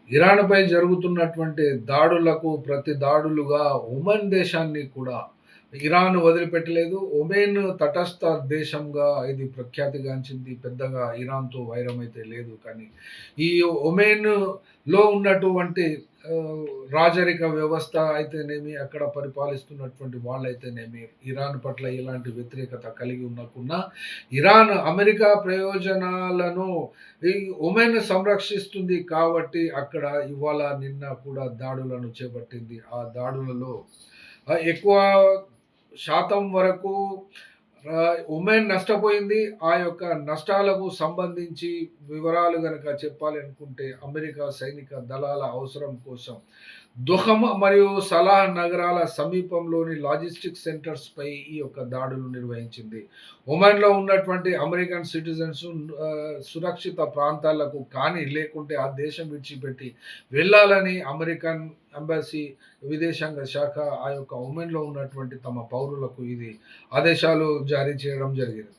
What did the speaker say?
ఇరాన్‌పై జరుగుతున్నటువంటి దాడులకు ప్రతి దాడులుగా ఒమన్ దేశాన్ని కూడా ఇరాన్ వదిలిపెట్టలేదు. ఒమేన్ తటస్థ దేశంగా ఇది ప్రఖ్యాతిగాంచింది. పెద్దగా ఇరాన్‌తో వైరమైతే లేదు. కానీ ఈ ఒమేన్‌లో ఉన్నటువంటి రాజరిక వ్యవస్థ అయితేనేమి, అక్కడ పరిపాలిస్తున్నటువంటి వాళ్ళైతేనేమి, ఇరాన్ పట్ల ఎలాంటి వ్యతిరేకత కలిగి ఉండకున్నా, ఇరాన్ అమెరికా ప్రయోజనాలను ఈ ఒమెన్ సంరక్షిస్తుంది కాబట్టి అక్కడ ఇవాళ నిన్న కూడా దాడులను చేపట్టింది. ఆ దాడులలో ఎక్కువ శాతం వరకు ఒమెన్ నష్టపోయింది. ఆ యొక్క నష్టాలకు సంబంధించి వివరాలు గనక చెప్పాలి అనుకుంటే అమెరికా సైనిక దళాల అవసరం కోసం దుహమ్ మరియు సలాహ్ నగరాల సమీపంలోని లాజిస్టిక్ సెంటర్స్ పై ఈ యొక్క దాడులు నిర్వహించింది. ఒమన్‌లో ఉన్నటువంటి అమెరికన్ సిటిజన్స్ సురక్షిత ప్రాంతాలకు కానీ లేకుంటే ఆ దేశం విడిచిపెట్టి వెళ్ళాలని అమెరికన్ ఎంబసీ విదేశాంగ శాఖ ఆ యొక్క ఒమన్‌లో ఉన్నటువంటి తమ పౌరులకు ఇది ఆదేశాలు జారీ చేయడం జరిగినది.